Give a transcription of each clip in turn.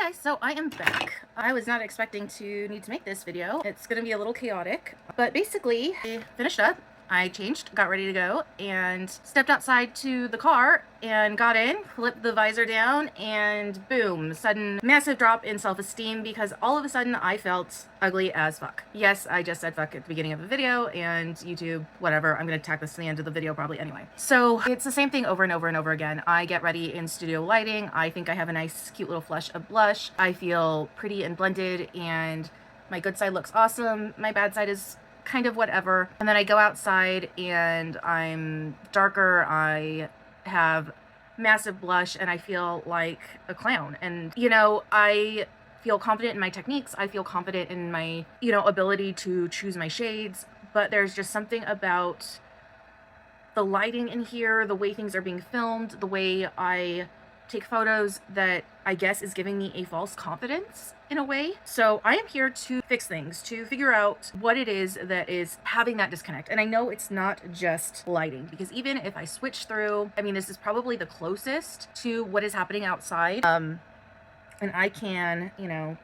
Hey guys, so I am back. I was not expecting to need to make this video. It's gonna be a little chaotic, but basically I finished up, I changed, got ready to go, and stepped outside to the car and got in, flipped the visor down, and boom, sudden massive drop in self-esteem because all of a sudden I felt ugly as fuck. Yes, I just said fuck at the beginning of the video, and YouTube, whatever, I'm gonna tack this to the end of the video probably anyway. So it's the same thing over and over and over again. I get ready in studio lighting. I think I have a nice cute little flush of blush. I feel pretty and blended, and my good side looks awesome. My bad side is kind of whatever. And then I go outside and I'm darker. I have massive blush and I feel like a clown. And, you know, I feel confident in my techniques. I feel confident in my, ability to choose my shades. But there's just something about the lighting in here, the way things are being filmed, the way I take photos that I guess is giving me a false confidence in a way. So I am here to fix things, to figure out what it is that is having that disconnect. And I know it's not just lighting, because even if I switch through, I mean, this is probably the closest to what is happening outside. And I can,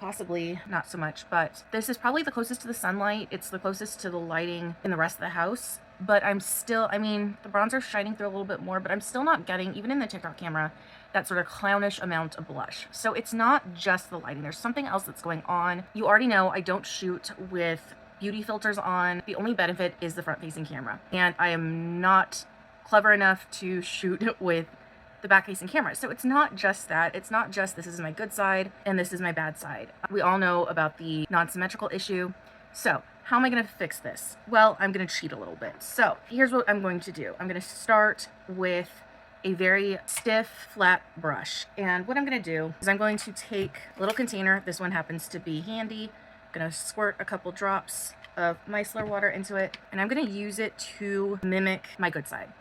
possibly not so much, but this is probably the closest to the sunlight. It's the closest to the lighting in the rest of the house. But I'm still, I mean, the bronzer's shining through a little bit more, but I'm still not getting, even in the TikTok camera, that sort of clownish amount of blush. So it's not just the lighting. There's something else that's going on. You already know I don't shoot with beauty filters on. The only benefit is the front-facing camera. And I am not clever enough to shoot with the back-facing camera. So it's not just that. It's not just this is my good side and this is my bad side. We all know about the non-symmetrical issue. So how am I going to fix this? Well, I'm going to cheat a little bit. So here's what I'm going to do. I'm going to start with a very stiff, flat brush. And what I'm going to do is I'm going to take a little container. This one happens to be handy. I'm going to squirt a couple drops of micellar water into it, and I'm going to use it to mimic my good side.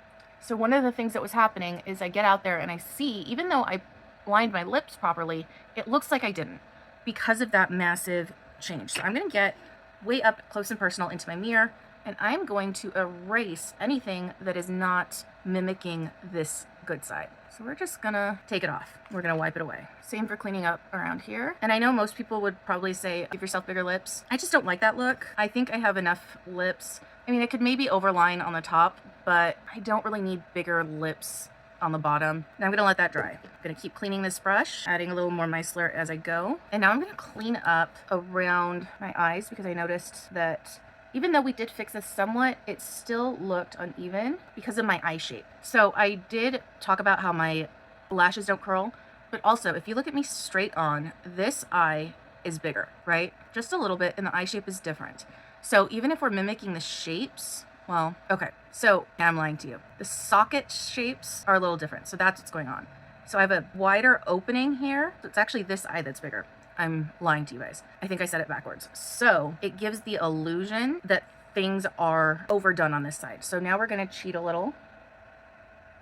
So one of the things that was happening is I get out there and I see, even though I lined my lips properly, it looks like I didn't because of that massive change. So I'm going to get way up close and personal into my mirror, and I'm going to erase anything that is not mimicking this good side. So we're just gonna take it off. We're gonna wipe it away. Same for cleaning up around here. And I know most people would probably say, give yourself bigger lips. I just don't like that look. I think I have enough lips. I mean, I could maybe overline on the top, but I don't really need bigger lips on the bottom. Now I'm gonna let that dry. I'm gonna keep cleaning this brush, adding a little more micellar as I go. And now I'm gonna clean up around my eyes because I noticed that even though we did fix this somewhat, it still looked uneven because of my eye shape. So I did talk about how my lashes don't curl, but also if you look at me straight on, this eye is bigger, right? Just a little bit, and the eye shape is different. So even if we're mimicking the shapes, well, okay, so I'm lying to you. The socket shapes are a little different, so that's what's going on. So I have a wider opening here. So it's actually this eye that's bigger. I'm lying to you guys. I think I said it backwards. So it gives the illusion that things are overdone on this side. So now we're gonna cheat a little,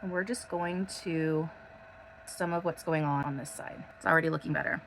and we're just going to some of what's going on this side. It's already looking better.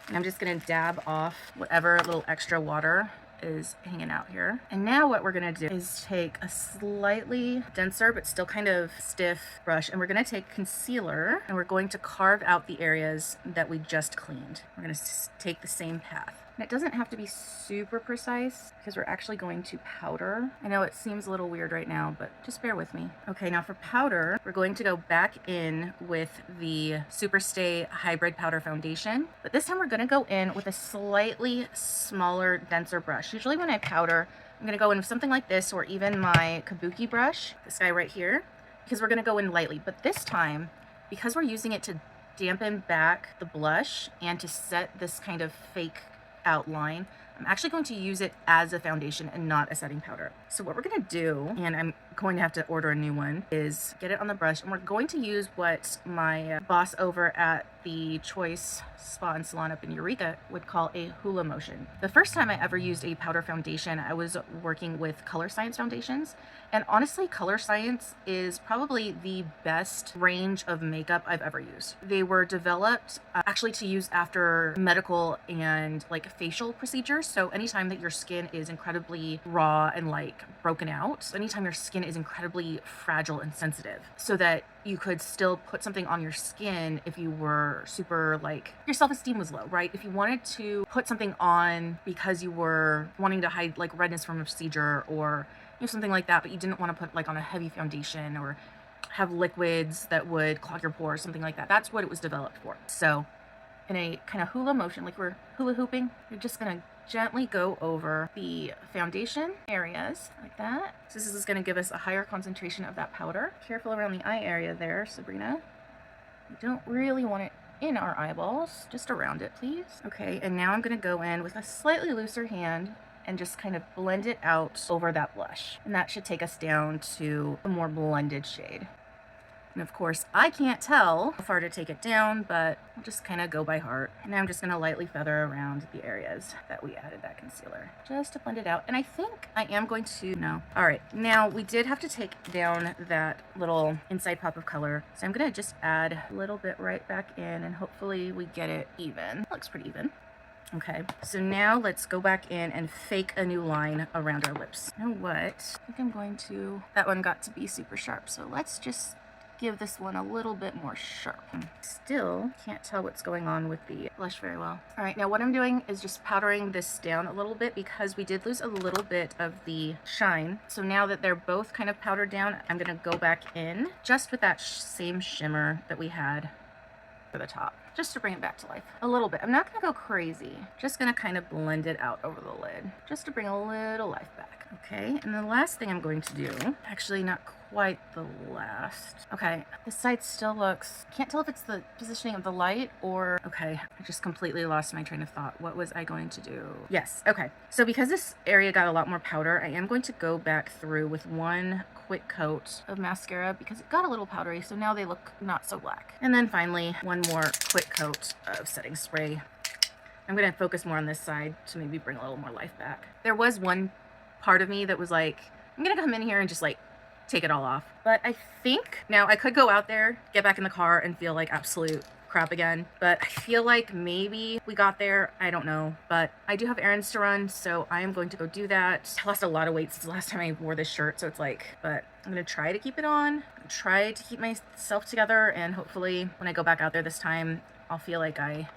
And I'm just gonna dab off whatever little extra water is hanging out here. And now what we're gonna do is take a slightly denser but still kind of stiff brush, and we're gonna take concealer and we're going to carve out the areas that we just cleaned. We're gonna take the same path. And it doesn't have to be super precise because we're actually going to powder. I know it seems a little weird right now, but just bear with me. Okay, now for powder, we're going to go back in with the Superstay Hybrid Powder Foundation. But this time we're gonna go in with a slightly smaller, denser brush. Usually when I powder, I'm gonna go in with something like this, or even my Kabuki brush, this guy right here, because we're gonna go in lightly. But this time, because we're using it to dampen back the blush and to set this kind of fake outline, I'm actually going to use it as a foundation and not a setting powder. So what we're gonna do, and I'm going to have to order a new one, is get it on the brush, and we're going to use what my boss over at the Choice Spa and Salon up in Eureka would call a hula motion. The first time I ever used a powder foundation, I was working with Color Science foundations, and honestly, Color Science is probably the best range of makeup I've ever used. They were developed actually to use after medical and like facial procedures. So anytime that your skin is incredibly raw and like broken out, anytime your skin skin is incredibly fragile and sensitive, so that you could still put something on your skin if you were super, like, your self-esteem was low, right? If you wanted to put something on because you were wanting to hide like redness from a procedure or something like that, but you didn't want to put like on a heavy foundation or have liquids that would clog your pores, something like that. That's what it was developed for. So in a kind of hula motion, like we're hula hooping, you're just gonna gently go over the foundation areas like that. So this is gonna give us a higher concentration of that powder. Careful around the eye area there, Sabrina. You don't really want it in our eyeballs, just around it, please. Okay, and now I'm gonna go in with a slightly looser hand and just kind of blend it out over that blush. And that should take us down to a more blended shade. And of course, I can't tell how far to take it down, but I'll just kind of go by heart. And now I'm just gonna lightly feather around the areas that we added that concealer, just to blend it out. And I think I am going to, no. All right, now we did have to take down that little inside pop of color. So I'm gonna just add a little bit right back in and hopefully we get it even. Looks pretty even. Okay, so now let's go back in and fake a new line around our lips. You know what? I think I'm going to, that one got to be super sharp. So let's just give this one a little bit more sharp. Still can't tell what's going on with the blush very well. All right, now what I'm doing is just powdering this down a little bit because we did lose a little bit of the shine. So now that they're both kind of powdered down, I'm gonna go back in just with that same shimmer that we had for the top, just to bring it back to life a little bit. I'm not gonna go crazy, just gonna kind of blend it out over the lid, just to bring a little life back. Okay, and the last thing I'm going to do, actually not quite the last. Okay, this side still looks, can't tell if it's the positioning of the light or, okay, I just completely lost my train of thought. What was I going to do? Yes, okay. So because this area got a lot more powder, I am going to go back through with one quick coat of mascara because it got a little powdery, so now they look not so black. And then finally, one more quick coat of setting spray. I'm gonna focus more on this side to maybe bring a little more life back. There was one part of me that was like, I'm gonna come in here and just like take it all off. But I think now I could go out there, get back in the car and feel like absolute crap again. But I feel like maybe we got there, I don't know. But I do have errands to run, so I am going to go do that. I lost a lot of weight since the last time I wore this shirt, so it's like, but I'm gonna try to keep it on, try to keep myself together, and hopefully when I go back out there this time, I'll feel like I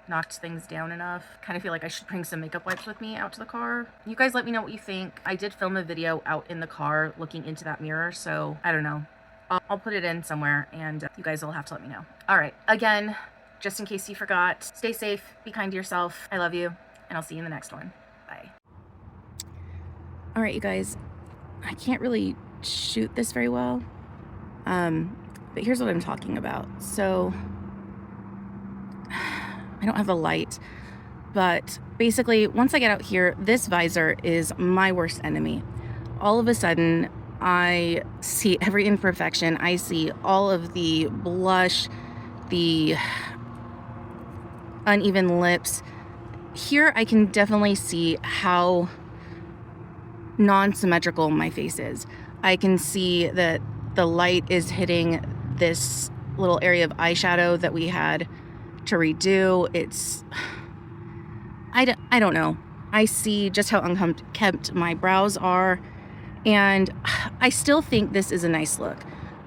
knocked things down enough. Kind of feel like I should bring some makeup wipes with me out to the car. You guys let me know what you think. I did film a video out in the car looking into that mirror, so I don't know. I'll put it in somewhere and you guys will have to let me know. All right, again, just in case you forgot, stay safe, be kind to yourself. I love you, and I'll see you in the next one. Bye. All right, you guys, I can't really shoot this very well, but here's what I'm talking about. So I don't have a light, but basically once I get out here, this visor is my worst enemy. All of a sudden, I see every imperfection. I see all of the blush, the uneven lips. Here I can definitely see how non-symmetrical my face is. I can see that the light is hitting this little area of eyeshadow that we had to redo. It's, I don't know. I see just how unkempt my brows are, and I still think this is a nice look,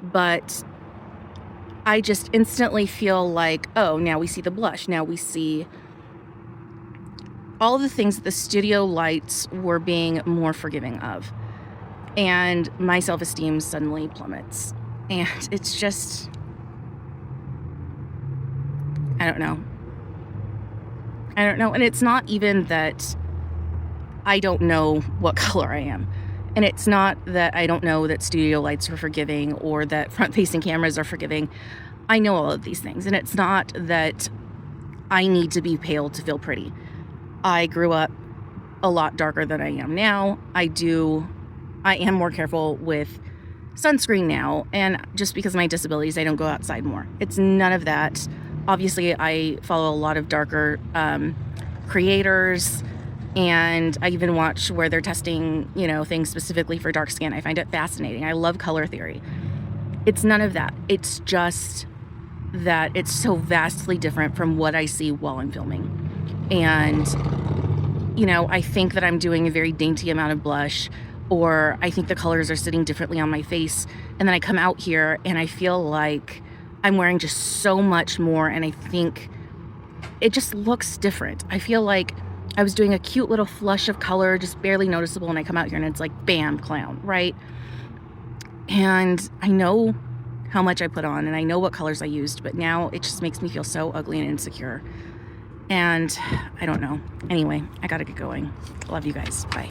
but I just instantly feel like, oh, now we see the blush. Now we see all of the things that the studio lights were being more forgiving of, and my self-esteem suddenly plummets. And it's just, I don't know. And it's not even that I don't know what color I am. And it's not that I don't know that studio lights are forgiving or that front-facing cameras are forgiving. I know all of these things. And it's not that I need to be pale to feel pretty. I grew up a lot darker than I am now. I am more careful with sunscreen now. And just because of my disabilities, I don't go outside more. It's none of that. Obviously, I follow a lot of darker creators, and I even watch where they're testing, things specifically for dark skin. I find it fascinating. I love color theory. It's none of that. It's just that it's so vastly different from what I see while I'm filming. And, I think that I'm doing a very dainty amount of blush. or I think the colors are sitting differently on my face. And then I come out here and I feel like I'm wearing just so much more, and I think it just looks different. I feel like I was doing a cute little flush of color, just barely noticeable, and I come out here and it's like, bam, clown, right? And I know how much I put on and I know what colors I used, but now it just makes me feel so ugly and insecure. And I don't know. Anyway, I gotta get going. Love you guys. Bye.